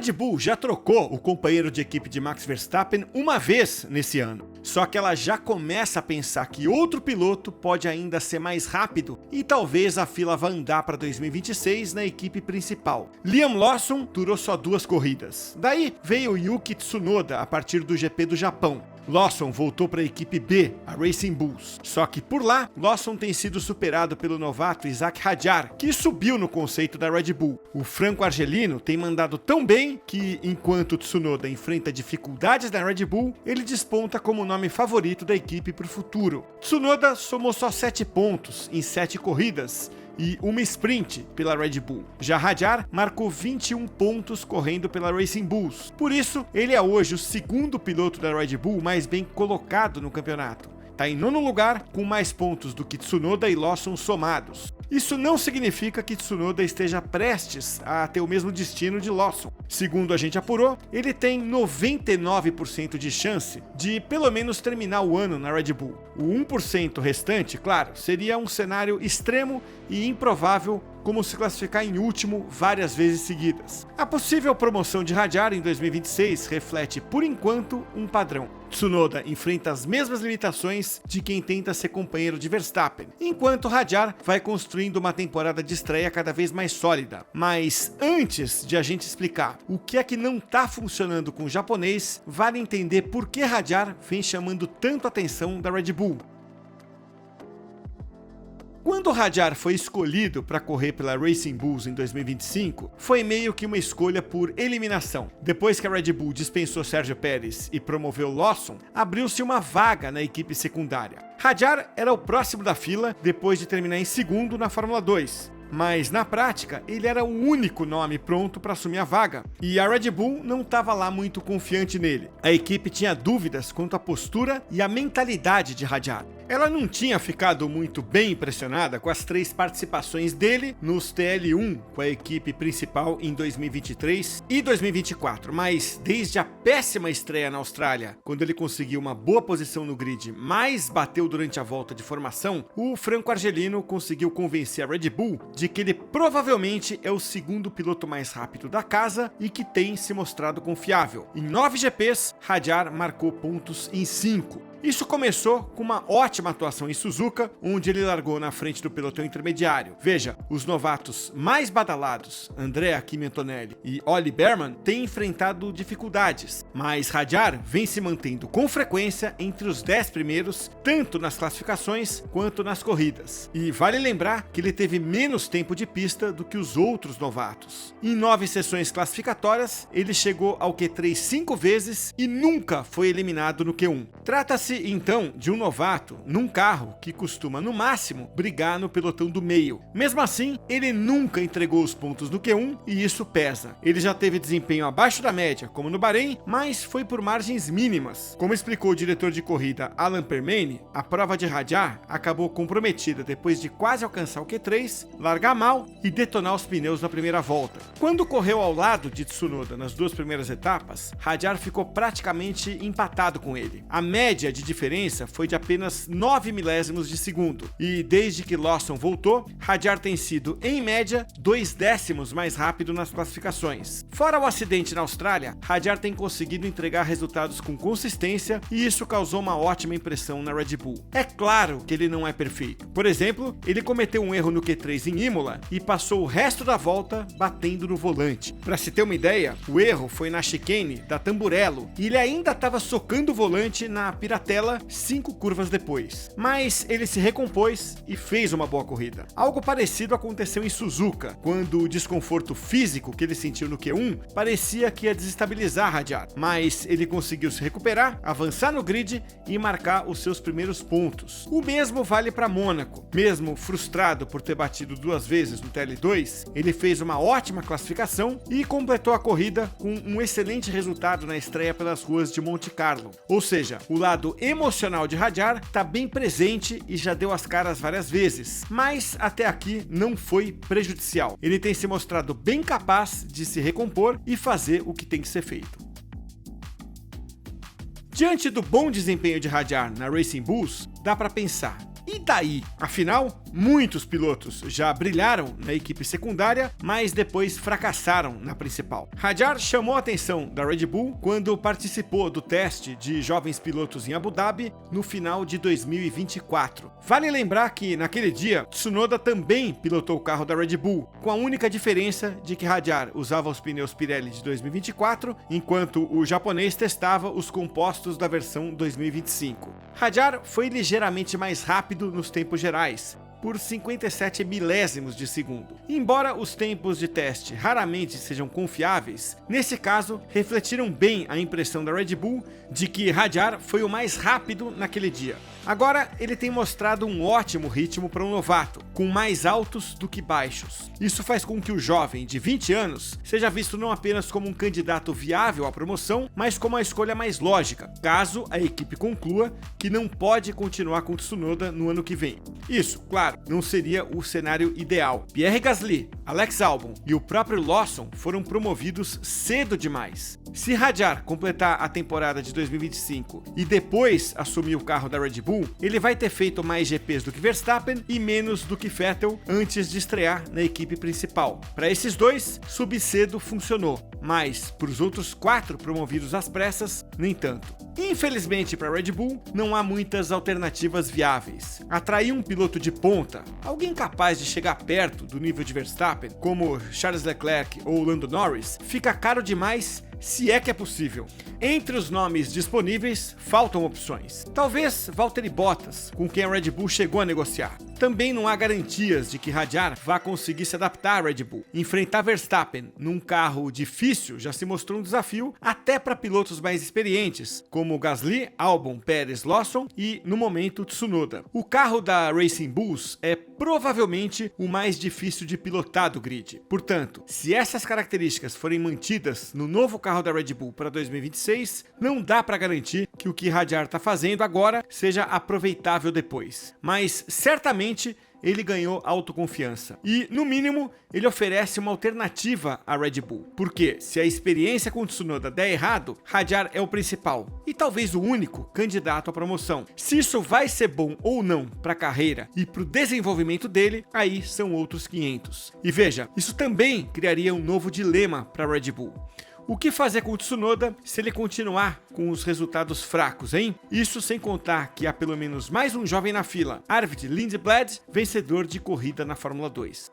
Red Bull já trocou o companheiro de equipe de Max Verstappen uma vez nesse ano. Só que ela já começa a pensar que outro piloto pode ainda ser mais rápido e talvez a fila vá andar para 2026 na equipe principal. Liam Lawson durou só 2 corridas. Daí veio Yuki Tsunoda a partir do GP do Japão. Lawson voltou para a equipe B, a Racing Bulls. Só que por lá, Lawson tem sido superado pelo novato Isack Hadjar, que subiu no conceito da Red Bull. O franco-argelino tem mandado tão bem que, enquanto Tsunoda enfrenta dificuldades da Red Bull, ele desponta como o nome favorito da equipe para o futuro. Tsunoda somou só 7 pontos em 7 corridas, e uma sprint pela Red Bull. Já Hadjar marcou 21 pontos correndo pela Racing Bulls. Por isso, ele é hoje o segundo piloto da Red Bull mais bem colocado no campeonato. Está em 9º lugar, com mais pontos do que Tsunoda e Lawson somados. Isso não significa que Tsunoda esteja prestes a ter o mesmo destino de Lawson. Segundo a gente apurou, ele tem 99% de chance de pelo menos terminar o ano na Red Bull. O 1% restante, claro, seria um cenário extremo e improvável, como se classificar em último várias vezes seguidas. A possível promoção de Hadjar em 2026 reflete, por enquanto, um padrão. Tsunoda enfrenta as mesmas limitações de quem tenta ser companheiro de Verstappen, enquanto Hadjar vai construindo uma temporada de estreia cada vez mais sólida. Mas antes de a gente explicar o que é que não está funcionando com o japonês, vale entender por que Hadjar vem chamando tanto a atenção da Red Bull. Quando Hadjar foi escolhido para correr pela Racing Bulls em 2025, foi meio que uma escolha por eliminação. Depois que a Red Bull dispensou Sérgio Pérez e promoveu Lawson, abriu-se uma vaga na equipe secundária. Hadjar era o próximo da fila depois de terminar em segundo na Fórmula 2. Mas na prática, ele era o único nome pronto para assumir a vaga, e a Red Bull não estava lá muito confiante nele. A equipe tinha dúvidas quanto à postura e à mentalidade de Hadjar. Ela não tinha ficado muito bem impressionada com as 3 participações dele nos TL1 com a equipe principal em 2023 e 2024, mas desde a péssima estreia na Austrália, quando ele conseguiu uma boa posição no grid, mas bateu durante a volta de formação, o franco-argelino conseguiu convencer a Red Bull de que ele provavelmente é o segundo piloto mais rápido da casa e que tem se mostrado confiável. Em 9 GPs, Hadjar marcou pontos em 5. Isso começou com uma ótima atuação em Suzuka, onde ele largou na frente do pelotão intermediário. Veja, os novatos mais badalados, Andrea Kimi Antonelli e Ollie Bearman, têm enfrentado dificuldades, mas Hadjar vem se mantendo com frequência entre os 10 primeiros, tanto nas classificações quanto nas corridas. E vale lembrar que ele teve menos tempo de pista do que os outros novatos. Em 9 sessões classificatórias, ele chegou ao Q3 5 vezes e nunca foi eliminado no Q1. Trata-se então de um novato num carro que costuma no máximo brigar no pelotão do meio. Mesmo assim, ele nunca entregou os pontos no Q1 e isso pesa. Ele já teve desempenho abaixo da média, como no Bahrein, mas foi por margens mínimas. Como explicou o diretor de corrida Alan Permane, a prova de Hadjar acabou comprometida depois de quase alcançar o Q3, largar mal e detonar os pneus na primeira volta. Quando correu ao lado de Tsunoda nas 2 primeiras etapas, Hadjar ficou praticamente empatado com ele. A média de diferença foi de apenas 9 milésimos de segundo, e desde que Lawson voltou, Hadjar tem sido, em média, 2 décimos mais rápido nas classificações. Fora o acidente na Austrália, Hadjar tem conseguido entregar resultados com consistência e isso causou uma ótima impressão na Red Bull. É claro que ele não é perfeito. Por exemplo, ele cometeu um erro no Q3 em Imola e passou o resto da volta batendo no volante. Para se ter uma ideia, o erro foi na chicane da Tamburello e ele ainda estava socando o volante na Piratella 5 curvas depois. Mas ele se recompôs e fez uma boa corrida. Algo parecido aconteceu em Suzuka, quando o desconforto físico que ele sentiu no Q1 parecia que ia desestabilizar Hadjar, mas ele conseguiu se recuperar, avançar no grid e marcar os seus primeiros pontos. O mesmo vale para Mônaco. Mesmo frustrado por ter batido 2 vezes no TL2, ele fez uma ótima classificação e completou a corrida com um excelente resultado na estreia pelas ruas de Monte Carlo. Ou seja, o lado emocional de Hadjar está bem presente e já deu as caras várias vezes, mas até aqui não foi prejudicial. Ele tem se mostrado bem capaz de se recompor e fazer o que tem que ser feito. Diante do bom desempenho de Hadjar na Racing Bulls, dá para pensar: E daí? Afinal, muitos pilotos já brilharam na equipe secundária, mas depois fracassaram na principal. Hadjar chamou a atenção da Red Bull quando participou do teste de jovens pilotos em Abu Dhabi no final de 2024. Vale lembrar que naquele dia, Tsunoda também pilotou o carro da Red Bull, com a única diferença de que Hadjar usava os pneus Pirelli de 2024, enquanto o japonês testava os compostos da versão 2025. Hadjar foi ligeiramente mais rápido nos tempos gerais, por 57 milésimos de segundo. Embora os tempos de teste raramente sejam confiáveis, nesse caso refletiram bem a impressão da Red Bull de que Hadjar foi o mais rápido naquele dia. Agora ele tem mostrado um ótimo ritmo para um novato, com mais altos do que baixos. Isso faz com que o jovem de 20 anos seja visto não apenas como um candidato viável à promoção, mas como a escolha mais lógica, caso a equipe conclua que não pode continuar com Tsunoda no ano que vem. Isso, claro, não seria o cenário ideal. Pierre Gasly, Alex Albon e o próprio Lawson foram promovidos cedo demais. Se Hadjar completar a temporada de 2025 e depois assumir o carro da Red Bull, ele vai ter feito mais GPs do que Verstappen e menos do que Vettel antes de estrear na equipe principal. Para esses dois, subir cedo funcionou, mas para os outros 4 promovidos às pressas, nem tanto. Infelizmente para a Red Bull, não há muitas alternativas viáveis. Atrair um piloto de ponta, alguém capaz de chegar perto do nível de Verstappen, como Charles Leclerc ou Lando Norris, fica caro demais, se é que é possível. Entre os nomes disponíveis, faltam opções. Talvez Valtteri Bottas, com quem a Red Bull chegou a negociar. Também não há garantias de que Hadjar vá conseguir se adaptar à Red Bull. Enfrentar Verstappen num carro difícil já se mostrou um desafio até para pilotos mais experientes, como Gasly, Albon, Pérez, Lawson e, no momento, Tsunoda. O carro da Racing Bulls é provavelmente o mais difícil de pilotar do grid. Portanto, se essas características forem mantidas no novo carro da Red Bull para 2026, não dá para garantir que o que Hadjar está fazendo agora seja aproveitável depois. Mas certamente ele ganhou autoconfiança. E, no mínimo, ele oferece uma alternativa à Red Bull. Porque, se a experiência com o Tsunoda der errado, Hadjar é o principal e talvez o único candidato à promoção. Se isso vai ser bom ou não para a carreira e para o desenvolvimento dele, aí são outros 500. E veja, isso também criaria um novo dilema para a Red Bull. O que fazer com o Tsunoda se ele continuar com os resultados fracos, hein? Isso sem contar que há pelo menos mais um jovem na fila, Arvid Lindblad, vencedor de corrida na Fórmula 2.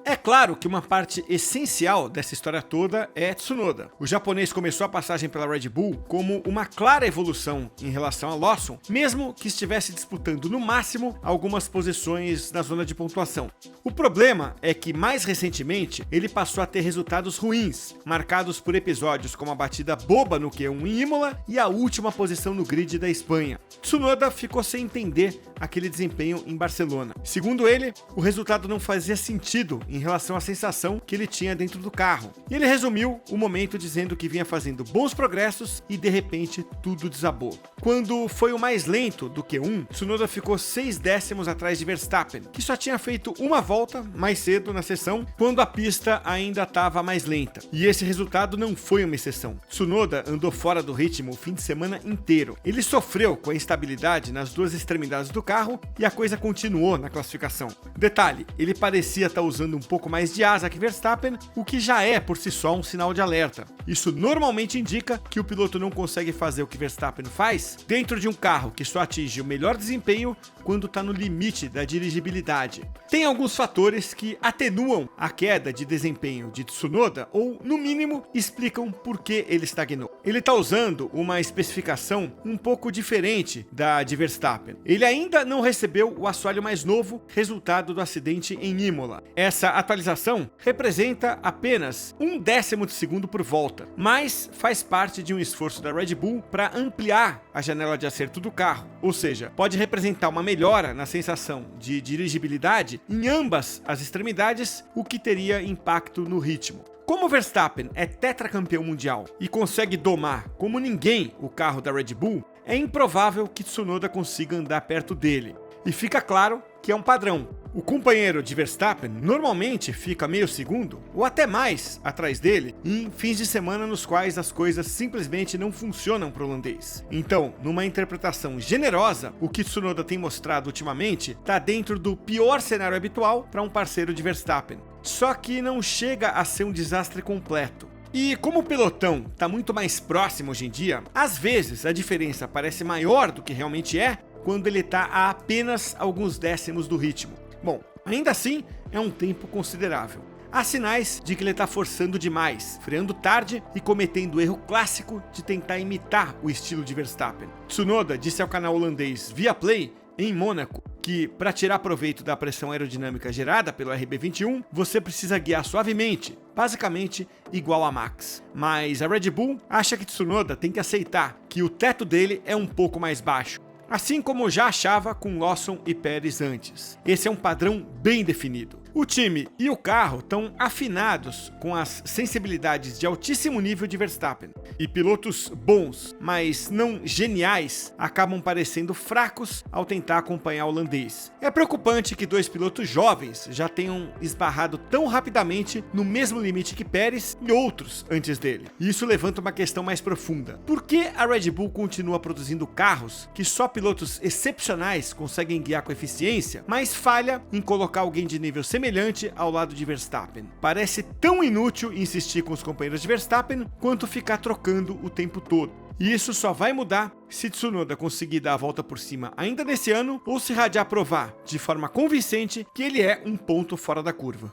É claro que uma parte essencial dessa história toda é Tsunoda. O japonês começou a passagem pela Red Bull como uma clara evolução em relação a Lawson, mesmo que estivesse disputando no máximo algumas posições na zona de pontuação. O problema é que mais recentemente ele passou a ter resultados ruins, marcados por episódios como a batida boba no Q1 em Imola e a última posição no grid da Espanha. Tsunoda ficou sem entender aquele desempenho em Barcelona. Segundo ele, o resultado não fazia sentido em relação à sensação que ele tinha dentro do carro. E ele resumiu o momento dizendo que vinha fazendo bons progressos e de repente tudo desabou. Quando foi o mais lento do Q1, Tsunoda ficou 6 décimos atrás de Verstappen, que só tinha feito uma volta mais cedo na sessão, quando a pista ainda estava mais lenta. E esse resultado não foi uma exceção. Tsunoda andou fora do ritmo o fim de semana inteiro. Ele sofreu com a instabilidade nas duas extremidades do carro e a coisa continuou na classificação. Detalhe, ele parecia estar usando um pouco mais de asa que Verstappen, o que já é por si só um sinal de alerta. Isso normalmente indica que o piloto não consegue fazer o que Verstappen faz dentro de um carro que só atinge o melhor desempenho quando está no limite da dirigibilidade. Tem alguns fatores que atenuam a queda de desempenho de Tsunoda ou, no mínimo, explicam por que ele estagnou. Ele está usando uma especificação um pouco diferente da de Verstappen. Ele ainda não recebeu o assoalho mais novo, resultado do acidente em Imola. Essa atualização representa apenas 1/10 de segundo por volta, mas faz parte de um esforço da Red Bull para ampliar a janela de acerto do carro, ou seja, pode representar uma melhora na sensação de dirigibilidade em ambas as extremidades, o que teria impacto no ritmo. Como Verstappen é tetracampeão mundial e consegue domar como ninguém o carro da Red Bull, é improvável que Tsunoda consiga andar perto dele. E fica claro que é um padrão. O companheiro de Verstappen normalmente fica meio segundo, ou até mais, atrás dele, em fins de semana nos quais as coisas simplesmente não funcionam para o holandês. Então, numa interpretação generosa, o que Tsunoda tem mostrado ultimamente está dentro do pior cenário habitual para um parceiro de Verstappen. Só que não chega a ser um desastre completo. E como o pelotão está muito mais próximo hoje em dia, às vezes a diferença parece maior do que realmente é quando ele está a apenas alguns décimos do ritmo. Bom, ainda assim é um tempo considerável. Há sinais de que ele está forçando demais, freando tarde e cometendo o erro clássico de tentar imitar o estilo de Verstappen. Tsunoda disse ao canal holandês Viaplay, em Mônaco, que para tirar proveito da pressão aerodinâmica gerada pelo RB21, você precisa guiar suavemente, basicamente igual a Max. Mas a Red Bull acha que Tsunoda tem que aceitar que o teto dele é um pouco mais baixo, assim como já achava com Lawson e Pérez antes. Esse é um padrão bem definido. O time e o carro estão afinados com as sensibilidades de altíssimo nível de Verstappen. E pilotos bons, mas não geniais, acabam parecendo fracos ao tentar acompanhar o holandês. É preocupante que dois pilotos jovens já tenham esbarrado tão rapidamente no mesmo limite que Pérez e outros antes dele. E isso levanta uma questão mais profunda. Por que a Red Bull continua produzindo carros que só pilotos excepcionais conseguem guiar com eficiência, mas falha em colocar alguém de nível semelhante ao lado de Verstappen? Parece tão inútil insistir com os companheiros de Verstappen quanto ficar trocando o tempo todo. E isso só vai mudar se Tsunoda conseguir dar a volta por cima ainda nesse ano ou se Radiar provar de forma convincente que ele é um ponto fora da curva.